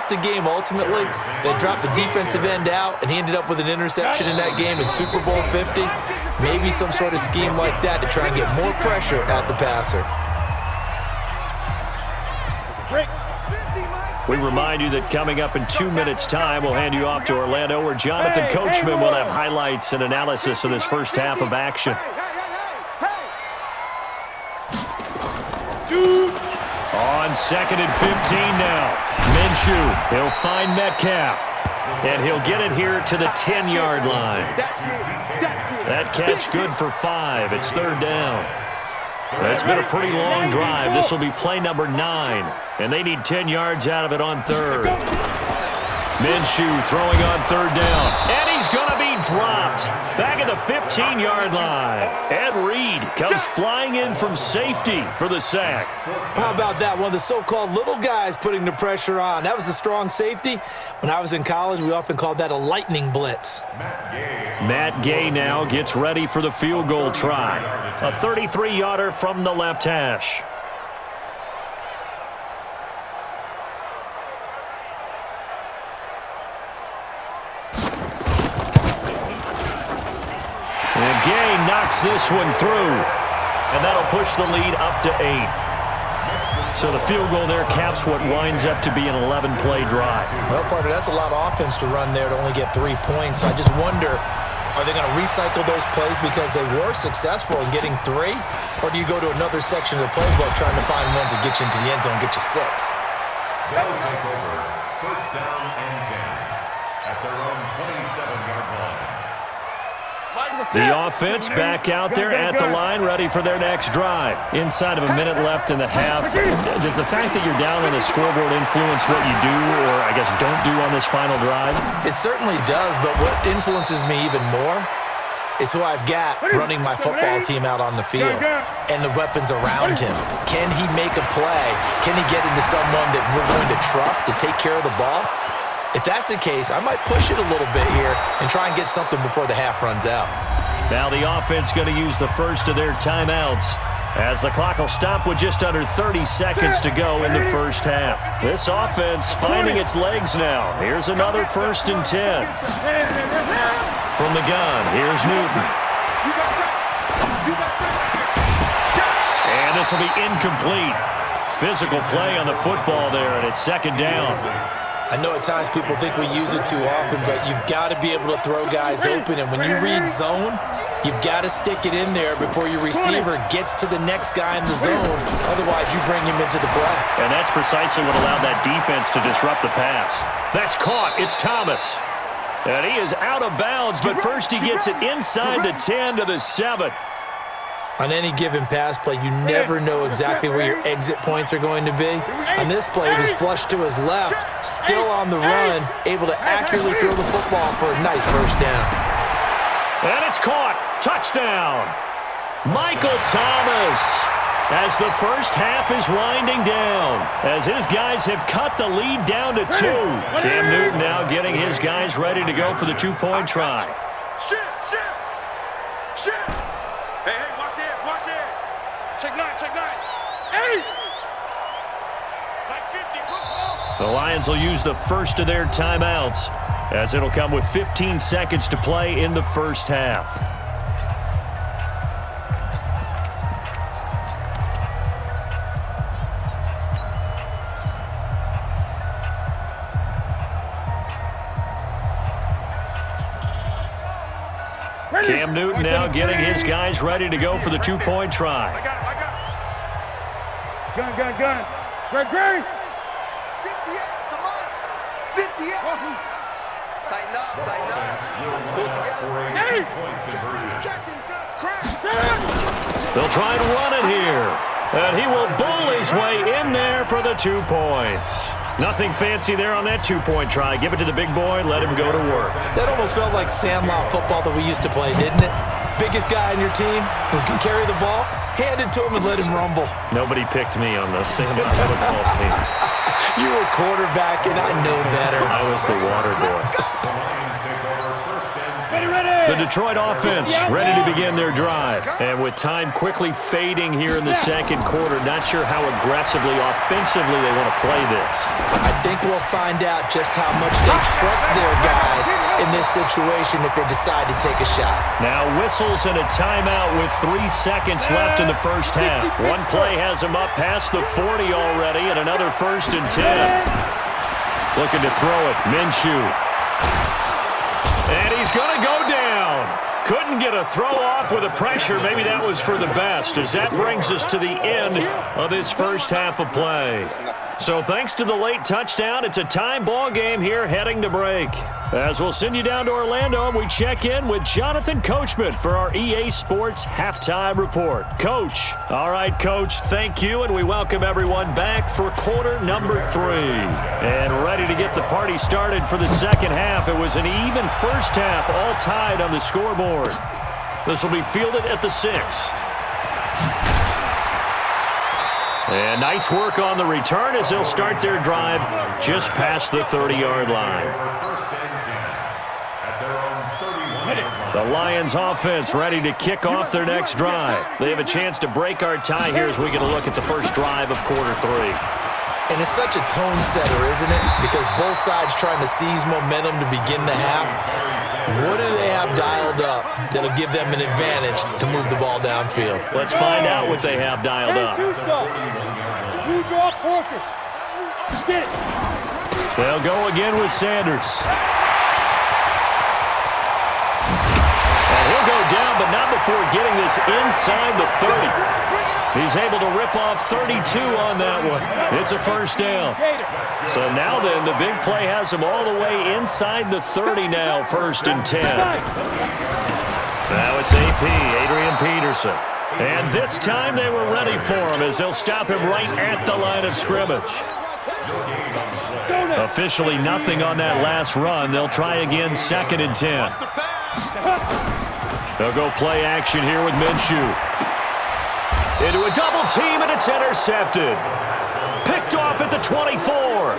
lost the game ultimately. They dropped the defensive end out, and he ended up with an interception in that game in Super Bowl 50. Maybe some sort of scheme like that to try and get more pressure at the passer. We remind you that coming up in 2 minutes' time, we'll hand you off to Orlando, where Jonathan Coachman will have highlights and analysis of this first half of action. On 2nd and 15 now. Minshew, he'll find Metcalf. And he'll get it here to the 10-yard line. That catch good for 5. It's 3rd down. It's been a pretty long drive. This will be play number 9. And they need 10 yards out of it on 3rd. Minshew throwing on 3rd down. And he's going to be dropped. Back at the 15-yard line. Ed Reed comes flying in from safety for the sack. How about that? One of the so-called little guys putting the pressure on. That was the strong safety. When I was in college, we often called that a lightning blitz. Matt Gay now gets ready for the field goal try. A 33-yarder from the left hash. And Gay knocks this one through. And that'll push the lead up to 8. So the field goal there caps what winds up to be an 11-play drive. Well, partner, that's a lot of offense to run there to only get 3 points. So I just wonder, are they going to recycle those plays because they were successful in getting 3? Or do you go to another section of the playbook trying to find ones that get you into the end zone and get you 6? They'll take over 1st down and 10 at their own 27-yard line. The offense back out there at the line, ready for their next drive. Inside of a minute left in the half. Does the fact that you're down on the scoreboard influence what you do, or I guess don't do on this final drive? It certainly does, but what influences me even more is who I've got running my football team out on the field and the weapons around him. Can he make a play? Can he get into someone that we're going to trust to take care of the ball? If that's the case, I might push it a little bit here and try and get something before the half runs out. Now the offense going to use the first of their timeouts as the clock will stop with just under 30 seconds to go in the first half. This offense finding its legs now. Here's another 1st and 10. From the gun, here's Newton. And this will be incomplete. Physical play on the football there, and it's 2nd down. I know at times people think we use it too often, but you've got to be able to throw guys open. And when you read zone, you've got to stick it in there before your receiver gets to the next guy in the zone. Otherwise, you bring him into the play. And that's precisely what allowed that defense to disrupt the pass. That's caught. It's Thomas. And he is out of bounds, but first he gets it inside the 10 to the 7. On any given pass play, you never know exactly where your exit points are going to be. On this play, he was flushed to his left, still on the run, able to accurately throw the football for a nice 1st down. And it's caught. Touchdown. Michael Thomas. As the first half is winding down, as his guys have cut the lead down to 2. Cam Newton now getting his guys ready to go for the 2-point try. Shift. Hey, watch it. Check 9. Hey! Like 50. The Lions will use the first of their timeouts, as it'll come with 15 seconds to play in the first half. Cam Newton now getting his guys ready to go for the 2-point try. I got it. Gun. Great. 50X, come on. 50X. Tighten up. Pull it together. They'll try and run it here. And he will bull his way in there for the 2 points. Nothing fancy there on that 2-point try. Give it to the big boy, let him go to work. That almost felt like Sandlot football that we used to play, didn't it? Biggest guy on your team who can carry the ball, hand it to him and let him rumble. Nobody picked me on the Sandlot football team. You were quarterback, and I know better. I was the water boy. The Lions take over 1st and 10. Ready. The Detroit offense ready to begin their drive. And with time quickly fading here in the second quarter, not sure how aggressively, offensively they want to play this. I think we'll find out just how much they trust their guys in this situation if they decide to take a shot. Now whistles and a timeout with 3 seconds left in the first half. One play has them up past the 40 already, and another 1st and 10. Looking to throw it, Minshew. And he's going to go down. Couldn't get a throw off with the pressure. Maybe that was for the best, as that brings us to the end of this first half of play. So thanks to the late touchdown, it's a tie ball game here heading to break. As we'll send you down to Orlando, we check in with Jonathan Coachman for our EA Sports Halftime Report. Coach. All right, Coach, thank you, and we welcome everyone back for quarter number 3. And ready to get the party started for the second half. It was an even first half, all tied on the scoreboard. This will be fielded at the 6. And nice work on the return as they'll start their drive just past the 30-yard line. The Lions offense ready to kick off their next drive. They have a chance to break our tie here as we get a look at the first drive of quarter 3. And it's such a tone setter, isn't it? Because both sides trying to seize momentum to begin the half. What do they have dialed up that'll give them an advantage to move the ball downfield? Let's find out what they have dialed up. They'll go again with Sanders. And he'll go down, but not before getting this inside the 30. He's able to rip off 32 on that one. It's a first down. So now then, the big play has him all the way inside the 30 now, 1st and 10. Now it's AP, Adrian Peterson. And this time they were ready for him as they'll stop him right at the line of scrimmage. Officially nothing on that last run. They'll try again, 2nd and 10. They'll go play action here with Minshew. Into a double team, and it's intercepted. Picked off at the 24.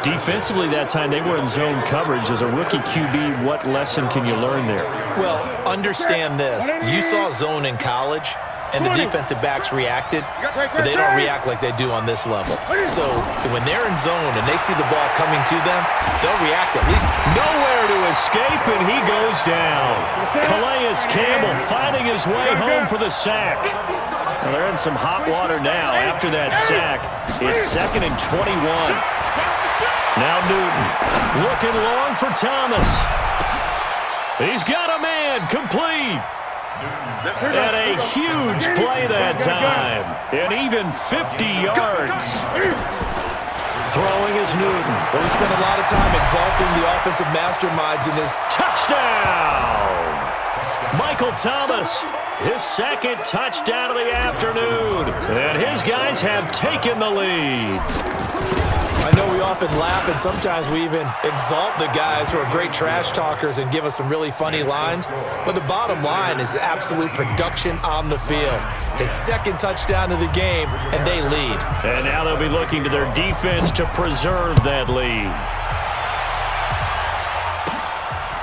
Defensively that time, they were in zone coverage. As a rookie QB, what lesson can you learn there? Well, understand this. You saw zone in college, and the defensive backs reacted, but they don't react like they do on this level. So when they're in zone and they see the ball coming to them, they'll react at least. Nowhere to escape, and he goes down. Calais Campbell finding his way home for the sack. Well, they're in some hot water now after that sack. It's 2nd and 21. Now Newton looking long for Thomas. He's got a man, complete. And a huge play that time. And even 50 yards. Throwing is Newton. Well, we spent a lot of time exalting the offensive masterminds in this. Touchdown! Michael Thomas, his 2nd touchdown of the afternoon. And his guys have taken the lead. I know we often laugh, and sometimes we even exalt the guys who are great trash talkers and give us some really funny lines. But the bottom line is absolute production on the field. His 2nd touchdown of the game, and they lead. And now they'll be looking to their defense to preserve that lead.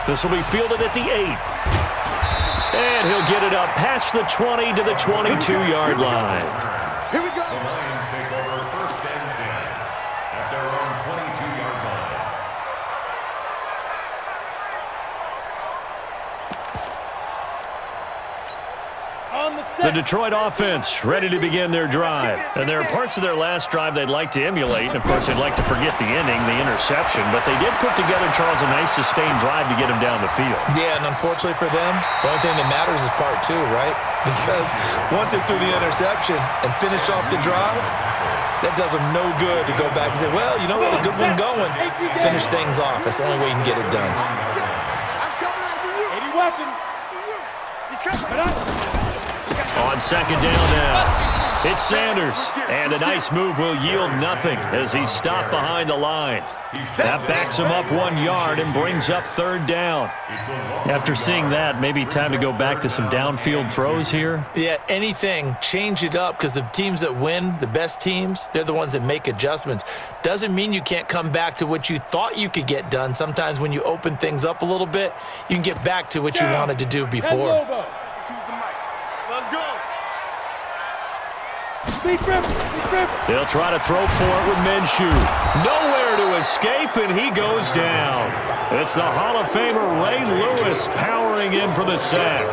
This will be fielded at the 8. And he'll get it up past the 20 to the 22-yard line. Here we go. The Lions take over 1st and 10 at their own 22-yard line. The Detroit offense ready to begin their drive. And there are parts of their last drive they'd like to emulate. And, of course, they'd like to forget the ending, the interception. But they did put together, Charles, a nice sustained drive to get him down the field. Yeah, and unfortunately for them, the only thing that matters is part 2, right? Because once they threw the interception and finished off the drive, that does them no good to go back and say, well, you know what, a good one going. Finish things off. That's the only way you can get it done. I'm coming after you. 80 weapon. He's coming. On second down now. It's Sanders, and a nice move will yield nothing as he's stopped behind the line. That backs him up 1 yard and brings up third down. After seeing that, maybe time to go back to some downfield throws here. Yeah, anything. Change it up because the teams that win, the best teams, they're the ones that make adjustments. Doesn't mean you can't come back to what you thought you could get done. Sometimes when you open things up a little bit, you can get back to what you wanted to do before. Choose the mic. Let's go. They'll try to throw for it with Minshew. Nowhere to escape, and he goes down. It's the Hall of Famer Ray Lewis powering in for the sack.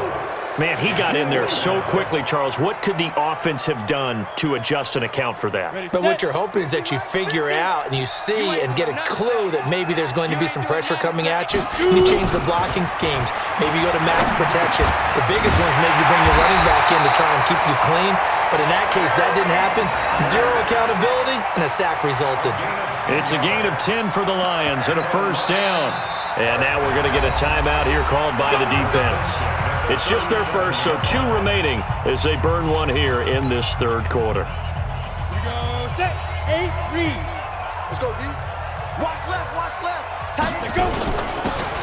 Man, he got in there so quickly, Charles. What could the offense have done to adjust and account for that? But what you're hoping is that you figure out and you see and get a clue that maybe there's going to be some pressure coming at you. You change the blocking schemes. Maybe you go to max protection. The biggest one is maybe you bring your running back in to try and keep you clean. But in that case, that didn't happen. Zero accountability, and a sack resulted. It's a gain of 10 for the Lions and a first down. And now we're going to get a timeout here called by the defense. It's just their first, so 2 remaining as they burn one here in this third quarter. We go set. 8 reads. Let's go, D. Watch left, watch left. Tight. Let's go.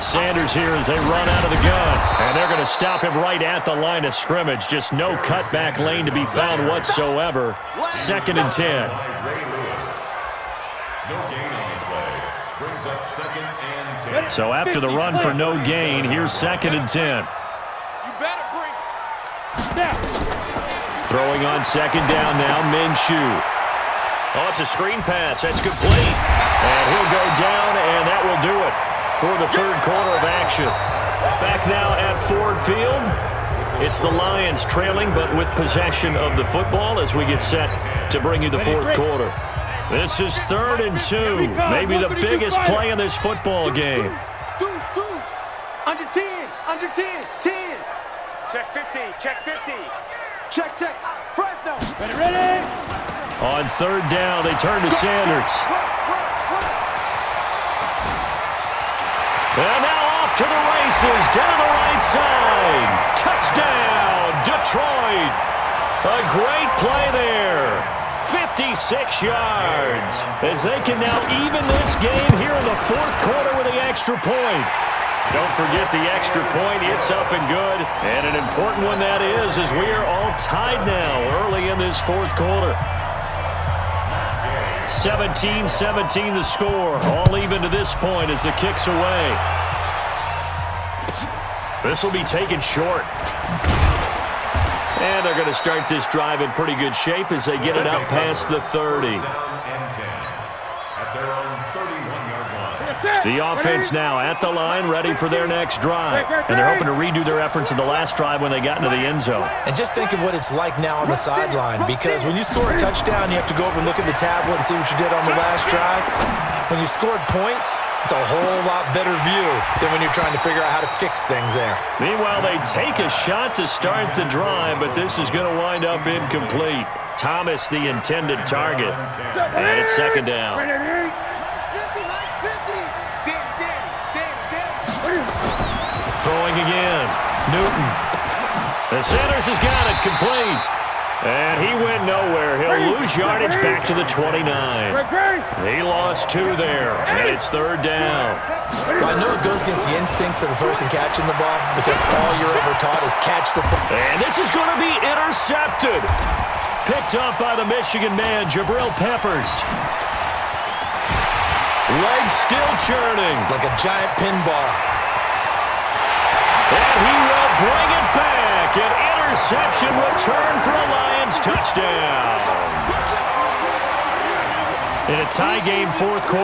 Sanders here as they run out of the gun. And they're going to stop him right at the line of scrimmage. Just no cutback lane to be found whatsoever. Second and 10. No gain on the play. Brings up second and 10. So after the run for no gain, here's second and 10. You better bring it. Now. Throwing on second down now, Minshew. Oh, it's a screen pass. That's complete. And he'll go down, and that will do it for the third quarter of action. Back now at Ford Field. It's the Lions trailing, but with possession of the football as we get set to bring you the fourth quarter. This is 3rd and 2. Maybe the biggest play in this football game. Deuce. Under 10. Under 10. 10. Check 50. Check 50. Check. Fresno. Ready. On third down, they turn to Sanders. And now off to the races, down the right side. Touchdown, Detroit. A great play there. 56 yards as they can now even this game here in the fourth quarter with the extra point. Don't forget the extra point. It's up and good. And an important one that is, as we are all tied now early in this fourth quarter. 17-17 the score. All even to this point as the kick's away. This will be taken short. And they're going to start this drive in pretty good shape as they get it up past the 30. The offense now at the line, ready for their next drive. And they're hoping to redo their efforts in the last drive when they got into the end zone. And just think of what it's like now on the sideline, because when you score a touchdown, you have to go over and look at the tablet and see what you did on the last drive. When you scored points, it's a whole lot better view than when you're trying to figure out how to fix things there. Meanwhile, they take a shot to start the drive, but this is going to wind up incomplete. Thomas, the intended target. And it's second down. Throwing again. Newton. And Sanders has got it complete. And he went nowhere. He'll lose yardage back to the 29. He lost 2 there. And it's third down. Well, I know it goes against the instincts of the person catching the ball because all you're ever taught is catch the football. And this is going to be intercepted. Picked up by the Michigan man, Jabril Peppers. Legs still churning. Like a giant pinball. And he will bring it back. An interception return for a Lions touchdown. In a tie game fourth quarter.